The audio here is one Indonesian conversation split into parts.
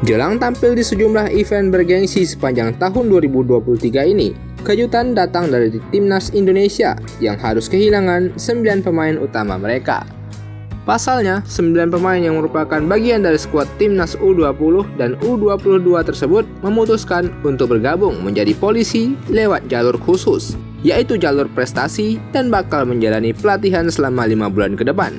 Jelang tampil di sejumlah event bergengsi sepanjang tahun 2023 ini, kejutan datang dari Timnas Indonesia yang harus kehilangan 9 pemain utama mereka. Pasalnya, 9 pemain yang merupakan bagian dari skuad Timnas U20 dan U22 tersebut memutuskan untuk bergabung menjadi polisi lewat jalur khusus, yaitu jalur prestasi dan bakal menjalani pelatihan selama 5 bulan ke depan.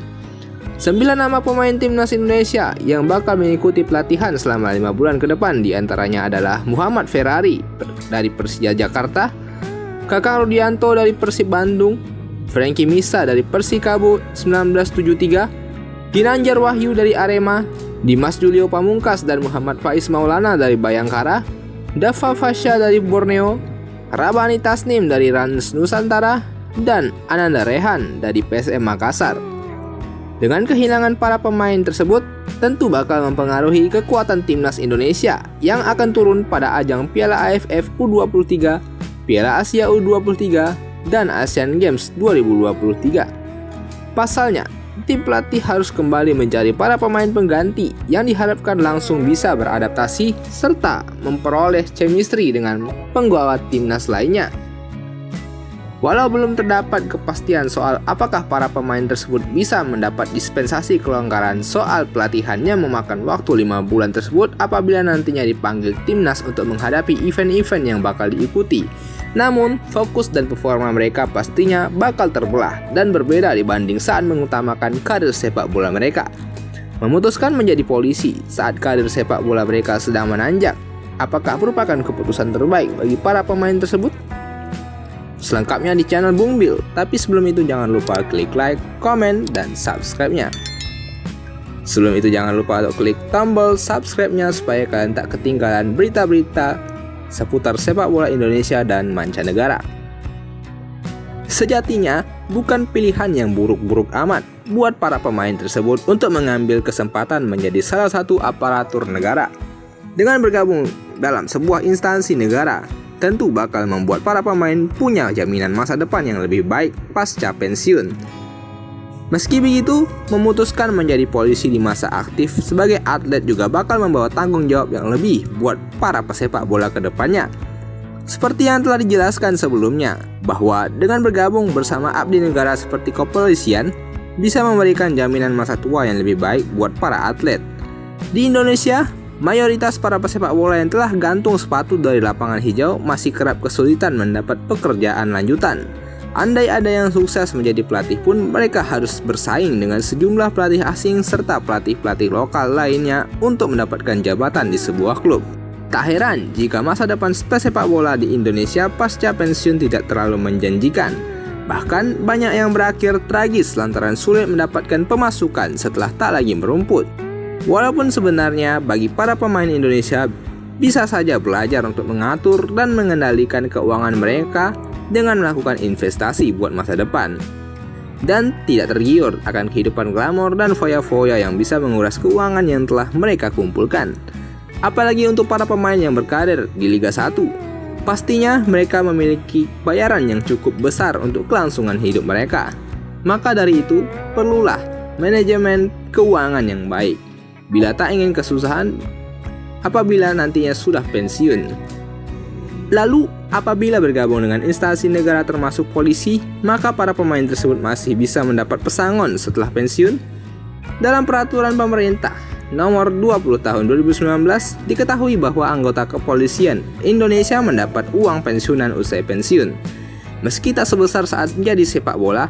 9 nama pemain Timnas Indonesia yang bakal mengikuti pelatihan selama 5 bulan ke depan diantaranya adalah Muhammad Ferrari dari Persija Jakarta, Kakang Rudianto dari Persib Bandung, Frankie Misa dari Persikabo 1973, Ginanjar Wahyu dari Arema, Dimas Julio Pamungkas dan Muhammad Faiz Maulana dari Bayangkara, Dava Fasya dari Borneo, Rabani Tasnim dari Rans Nusantara, dan Ananda Rehan dari PSM Makassar. Dengan kehilangan para pemain tersebut, tentu bakal mempengaruhi kekuatan Timnas Indonesia yang akan turun pada ajang Piala AFF U23, Piala Asia U23, dan Asian Games 2023. Pasalnya, tim pelatih harus kembali mencari para pemain pengganti yang diharapkan langsung bisa beradaptasi serta memperoleh chemistry dengan penggawa timnas lainnya. Walau belum terdapat kepastian soal apakah para pemain tersebut bisa mendapat dispensasi kelonggaran soal pelatihannya memakan waktu 5 bulan tersebut apabila nantinya dipanggil timnas untuk menghadapi event-event yang bakal diikuti. Namun, fokus dan performa mereka pastinya bakal terbelah dan berbeda dibanding saat mengutamakan karir sepak bola mereka. Memutuskan menjadi polisi saat karir sepak bola mereka sedang menanjak, apakah merupakan keputusan terbaik bagi para pemain tersebut? Selengkapnya di channel Bung Bil, tapi sebelum itu jangan lupa klik like, komen, dan subscribe-nya. Sebelum itu jangan lupa untuk klik tombol subscribe-nya supaya kalian tak ketinggalan berita-berita seputar sepak bola Indonesia dan mancanegara. Sejatinya, bukan pilihan yang buruk-buruk amat buat para pemain tersebut untuk mengambil kesempatan menjadi salah satu aparatur negara. Dengan bergabung dalam sebuah instansi negara, tentu bakal membuat para pemain punya jaminan masa depan yang lebih baik pasca pensiun. Meski begitu, memutuskan menjadi polisi di masa aktif sebagai atlet juga bakal membawa tanggung jawab yang lebih buat para pesepak bola ke depannya. Seperti yang telah dijelaskan sebelumnya, bahwa dengan bergabung bersama abdi negara seperti kepolisian, bisa memberikan jaminan masa tua yang lebih baik buat para atlet. Di Indonesia, mayoritas para pesepak bola yang telah gantung sepatu dari lapangan hijau masih kerap kesulitan mendapat pekerjaan lanjutan. Andai ada yang sukses menjadi pelatih pun, mereka harus bersaing dengan sejumlah pelatih asing serta pelatih-pelatih lokal lainnya untuk mendapatkan jabatan di sebuah klub. Tak heran jika masa depan pesepak bola di Indonesia pasca pensiun tidak terlalu menjanjikan. Bahkan banyak yang berakhir tragis lantaran sulit mendapatkan pemasukan setelah tak lagi merumput. Walaupun sebenarnya bagi para pemain Indonesia bisa saja belajar untuk mengatur dan mengendalikan keuangan mereka dengan melakukan investasi buat masa depan, dan tidak tergiur akan kehidupan glamor dan foya-foya yang bisa menguras keuangan yang telah mereka kumpulkan. Apalagi untuk para pemain yang berkarir di Liga 1, pastinya mereka memiliki bayaran yang cukup besar untuk kelangsungan hidup mereka. Maka dari itu, perlulah manajemen keuangan yang baik bila tak ingin kesusahan apabila nantinya sudah pensiun. Lalu, apabila bergabung dengan instansi negara termasuk polisi, maka para pemain tersebut masih bisa mendapat pesangon setelah pensiun. Dalam peraturan pemerintah nomor 20 tahun 2019, diketahui bahwa anggota kepolisian Indonesia mendapat uang pensiunan usai pensiun. Meski tak sebesar saat menjadi sepak bola,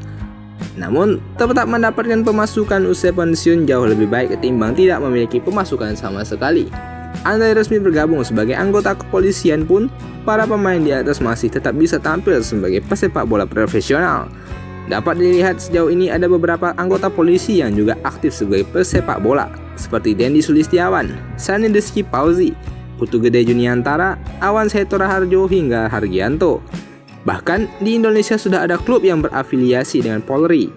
namun tetap mendapatkan pemasukan usai pensiun jauh lebih baik ketimbang tidak memiliki pemasukan sama sekali. Andai resmi bergabung sebagai anggota kepolisian pun, para pemain di atas masih tetap bisa tampil sebagai pesepak bola profesional. Dapat dilihat sejauh ini ada beberapa anggota polisi yang juga aktif sebagai pesepak bola, seperti Dendi Sulistiawan, Sani Deski Pauzi, Putu Gede Juniantara, Awan Setora Harjo hingga Hargianto. Bahkan di Indonesia sudah ada klub yang berafiliasi dengan Polri,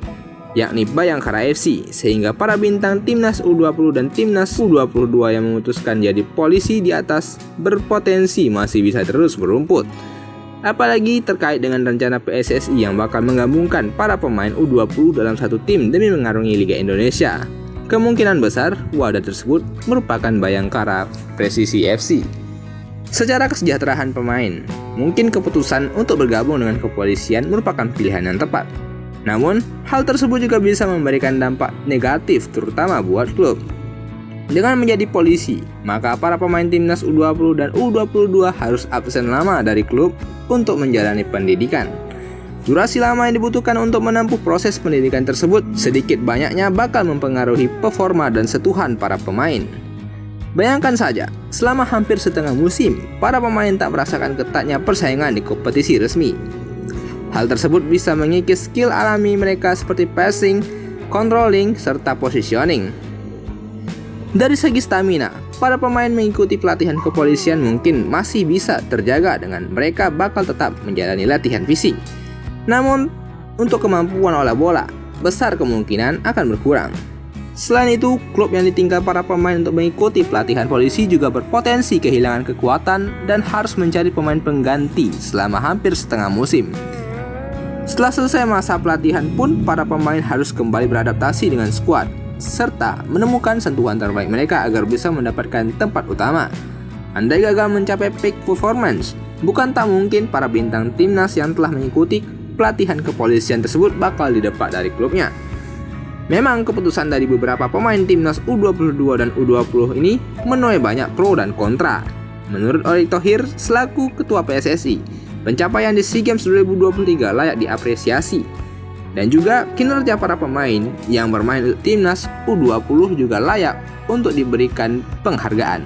yakni Bayangkara FC, sehingga para bintang Timnas U20 dan Timnas U22 yang memutuskan jadi polisi di atas berpotensi masih bisa terus berumput. Apalagi terkait dengan rencana PSSI yang bakal menggabungkan para pemain U20 dalam satu tim demi mengarungi Liga Indonesia. kemungkinan besar wadah tersebut merupakan Bayangkara Presisi FC. Secara kesejahteraan pemain, mungkin keputusan untuk bergabung dengan kepolisian merupakan pilihan yang tepat. Namun, hal tersebut juga bisa memberikan dampak negatif terutama buat klub. Dengan menjadi polisi, maka para pemain timnas U20 dan U22 harus absen lama dari klub untuk menjalani pendidikan. Durasi lama yang dibutuhkan untuk menempuh proses pendidikan tersebut sedikit banyaknya bakal mempengaruhi performa dan sentuhan para pemain. Bayangkan saja, selama hampir setengah musim, para pemain tak merasakan ketatnya persaingan di kompetisi resmi. Hal tersebut bisa mengikis skill alami mereka seperti passing, controlling, serta positioning. Dari segi stamina, para pemain mengikuti pelatihan kepolisian mungkin masih bisa terjaga dengan mereka bakal tetap menjalani latihan fisik. Namun, untuk kemampuan olah bola, besar kemungkinan akan berkurang. Selain itu, klub yang ditinggal para pemain untuk mengikuti pelatihan polisi juga berpotensi kehilangan kekuatan dan harus mencari pemain pengganti selama hampir setengah musim. Setelah selesai masa pelatihan pun, para pemain harus kembali beradaptasi dengan skuad serta menemukan sentuhan terbaik mereka agar bisa mendapatkan tempat utama. Andai gagal mencapai peak performance, bukan tak mungkin para bintang timnas yang telah mengikuti pelatihan kepolisian tersebut bakal didepak dari klubnya. Memang keputusan dari beberapa pemain timnas U22 dan U20 ini menuai banyak pro dan kontra. Menurut Erick Thohir selaku ketua PSSI, pencapaian di SEA Games 2023 layak diapresiasi. Dan juga kinerja para pemain yang bermain untuk timnas U20 juga layak untuk diberikan penghargaan.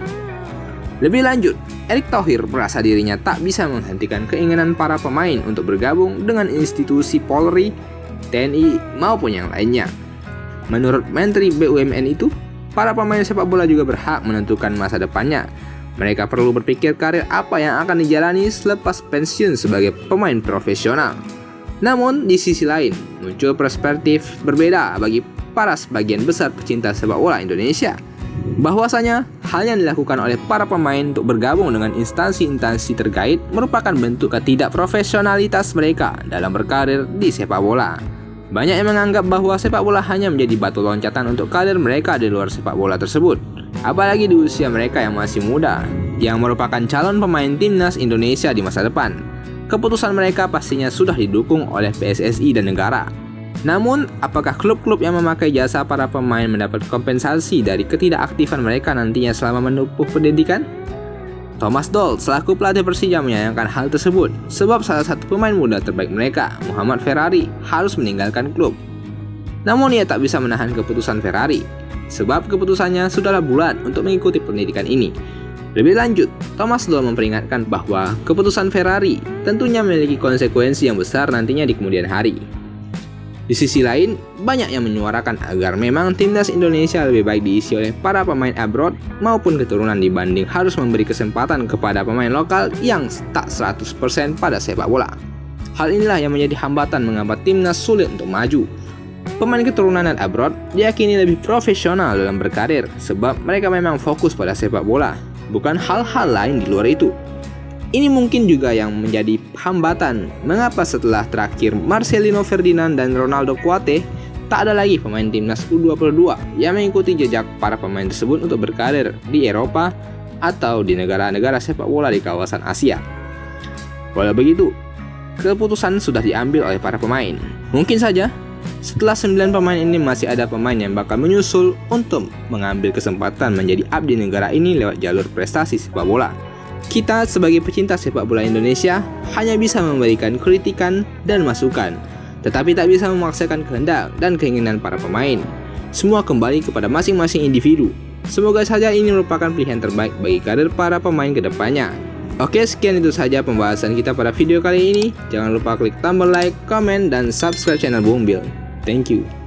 Lebih lanjut, Erick Thohir merasa dirinya tak bisa menghentikan keinginan para pemain untuk bergabung dengan institusi Polri, TNI maupun yang lainnya. Menurut Menteri BUMN itu, para pemain sepak bola juga berhak menentukan masa depannya. Mereka perlu berpikir karir apa yang akan dijalani selepas pensiun sebagai pemain profesional. Namun, di sisi lain, muncul perspektif berbeda bagi para sebagian besar pecinta sepak bola Indonesia. Bahwasanya, hal yang dilakukan oleh para pemain untuk bergabung dengan instansi-instansi terkait merupakan bentuk ketidakprofesionalitas mereka dalam berkarir di sepak bola. Banyak yang menganggap bahwa sepak bola hanya menjadi batu loncatan untuk karir mereka di luar sepak bola tersebut. Apalagi di usia mereka yang masih muda, yang merupakan calon pemain timnas Indonesia di masa depan. Keputusan mereka pastinya sudah didukung oleh PSSI dan negara. Namun, apakah klub-klub yang memakai jasa para pemain mendapat kompensasi dari ketidakaktifan mereka nantinya selama menempuh pendidikan? Thomas Doll selaku pelatih Persija menyayangkan hal tersebut, sebab salah satu pemain muda terbaik mereka, Muhammad Ferrari, harus meninggalkan klub. Namun ia tak bisa menahan keputusan Ferrari, sebab keputusannya sudahlah bulat untuk mengikuti pendidikan ini. Lebih lanjut, Thomas Doll memperingatkan bahwa keputusan Ferrari tentunya memiliki konsekuensi yang besar nantinya di kemudian hari. Di sisi lain, banyak yang menyuarakan agar memang timnas Indonesia lebih baik diisi oleh para pemain abroad maupun keturunan dibanding harus memberi kesempatan kepada pemain lokal yang tak 100% pada sepak bola. Hal inilah yang menjadi hambatan mengapa timnas sulit untuk maju. Pemain keturunan dan abroad diyakini lebih profesional dalam berkarir sebab mereka memang fokus pada sepak bola, bukan hal-hal lain di luar itu. Ini mungkin juga yang menjadi hambatan mengapa setelah terakhir Marcelino Ferdinand dan Ronaldo Kuate, tak ada lagi pemain timnas U22 yang mengikuti jejak para pemain tersebut untuk berkarir di Eropa atau di negara-negara sepak bola di kawasan Asia. Walau begitu, keputusan sudah diambil oleh para pemain. Mungkin saja setelah 9 pemain ini masih ada pemain yang bakal menyusul untuk mengambil kesempatan menjadi abdi negara ini lewat jalur prestasi sepak bola. Kita sebagai pecinta sepak bola Indonesia hanya bisa memberikan kritikan dan masukan, tetapi tak bisa memaksakan kehendak dan keinginan para pemain. Semua kembali kepada masing-masing individu. Semoga saja ini merupakan pilihan terbaik bagi karir para pemain ke depannya. Oke, sekian itu saja pembahasan kita pada video kali ini. Jangan lupa klik tombol like, komen, dan subscribe channel Bung Bill. Thank you.